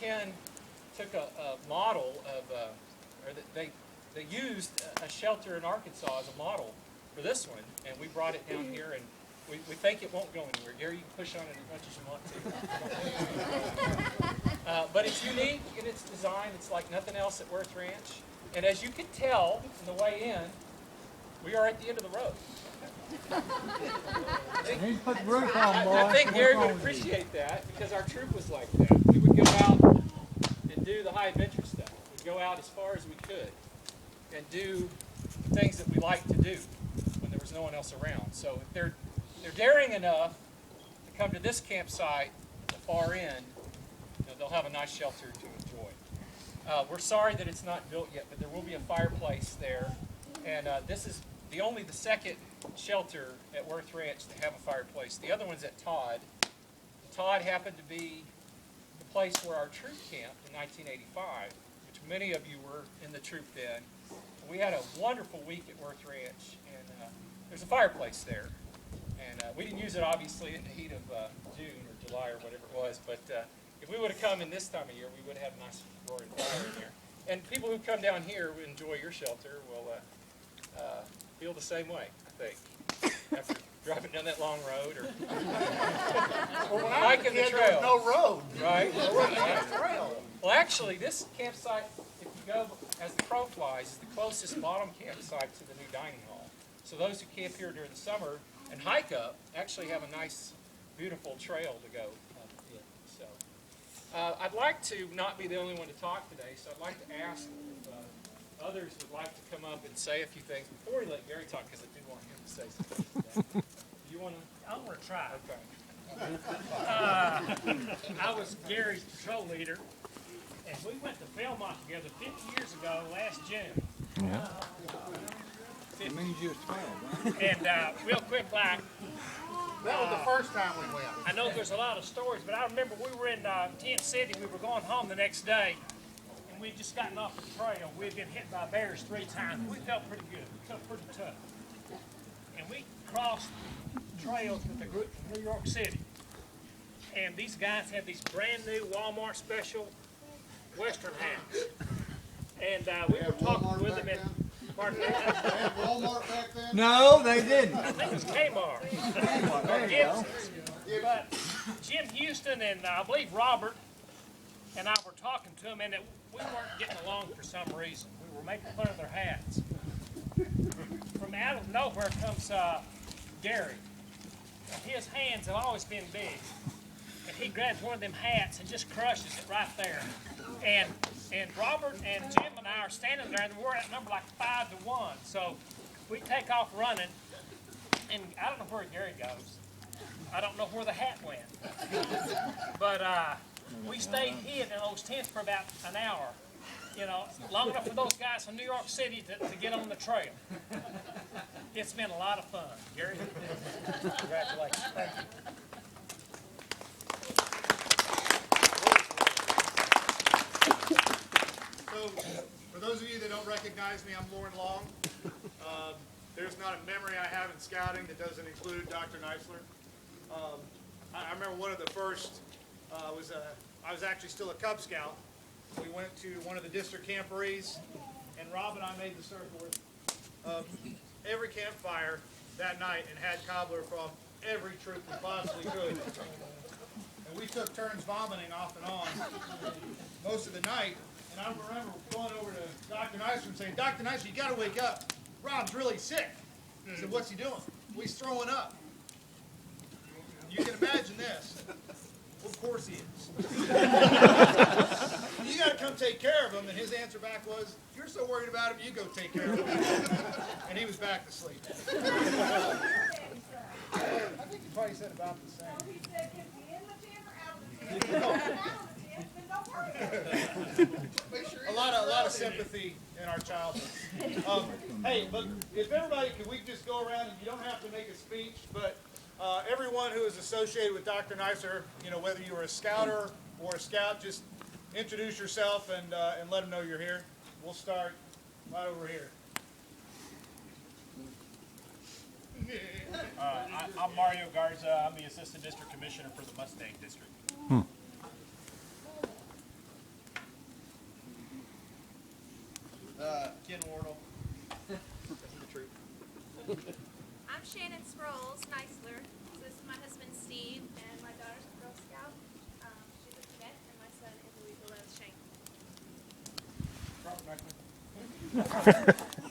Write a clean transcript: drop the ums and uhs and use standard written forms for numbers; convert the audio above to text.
Ken took a model of, or they used a shelter in Arkansas as a model for this one, and we brought it down here, and we think it won't go anywhere. Gary, you can push on it as much as you want to. But it's unique in its design. It's like nothing else at Worth Ranch. And as you can tell on the way in, we are at the end of the road. I think Gary would appreciate that because our troop was like that. We would go out and do the high adventure stuff. We'd go out as far as we could and do things that we like to do when there was no one else around. So if they're daring enough to come to this campsite at the far end, they'll have a nice shelter to enjoy. We're sorry that it's not built yet, but there will be a fireplace there. And this is the second shelter at Worth Ranch to have a fireplace. The other one's at Todd. Todd happened to be the place where our troop camped in 1985, which many of you were in the troop then. We had a wonderful week at Worth Ranch, and there's a fireplace there. And we didn't use it, obviously, in the heat of June or July or whatever it was, but if we would have come in this time of year, we would have had a nice roaring fire in there. And people who come down here who enjoy your shelter will feel the same way, I think, after driving down that long road or hiking the trail. There's no road. Right? There wasn't a trail. Well, actually, this campsite, if you go as the crow flies, is the closest bottom campsite to the new dining hall. So those who camp here during the summer and hike up actually have a nice, beautiful trail to go in. So I'd like to not be the only one to talk today, so I'd like to ask if others would like to come up and say a few things before we let Gary talk, because I do want him to say something today. Do you want to? I'm going to try. Okay. I was Gary's patrol leader, and we went to Belmont together 50 years ago last June. Yeah. It means you're 12, right? And real quick, like, That was the first time we went. I know there's a lot of stories, but I remember we were in Tent City. We were going home the next day, and we'd just gotten off the trail. We'd been hit by bears 3 times. We felt pretty good. We felt pretty tough. And we crossed trails with a group from New York City. And these guys had these brand new Walmart special Western hats. And we were talking with them and pardon me? They had Walmart back then? No, they didn't. I think it was Kmart. There you go. But Jim Houston and I believe Robert and I were talking to them, and we weren't getting along for some reason. We were making fun of their hats. From out of nowhere comes Gary. And his hands have always been big. And he grabs one of them hats and just crushes it right there. And Robert and Jim and I are standing there, and we're at number like 5-1. So we take off running, and I don't know where Gary goes. I don't know where the hat went. But we stayed hid in those tents for about an hour. You know, long enough for those guys from New York City to get on the trail. It's been a lot of fun. Gary, congratulations. Thank you. So, for those of you that don't recognize me, I'm Lauren Long. There's not a memory I have in scouting that doesn't include Dr. Neisler. I remember one of the first, I was actually still a Cub Scout. We went to one of the district camporees, and Rob and I made the circle of every campfire that night and had cobbler from every troop we possibly could. And we took turns vomiting off and on most of the night. And I remember going over to Dr. Neisler and saying, Dr. Neisler, you got to wake up. Rob's really sick. I said, what's he doing? Well, he's throwing up. You can imagine this. Well, of course he is. You got to come take care of him. And his answer back was, if you're so worried about him, you go take care of him. And he was back to sleep. I think he probably said about the same. He said, "Get me in the tent or out of the tent. Out of the tent, then don't worry about it." A lot of sympathy in our childhood. Hey, but if everybody, could we just go around and you don't have to make a speech, but everyone who is associated with Dr. Neisler, you know, whether you were a scouter or a scout, just introduce yourself and let them know you're here. We'll start right over here. I'm Mario Garza. I'm the Assistant District Commissioner for the Mustang District. Ken Wardle. That's the truth. I'm Shannon Sproles, Neisler. So this is my husband Steve, and my daughter's a Girl Scout. She's a cadet, and my son is Louisa Loves Shane. Robert Neisler.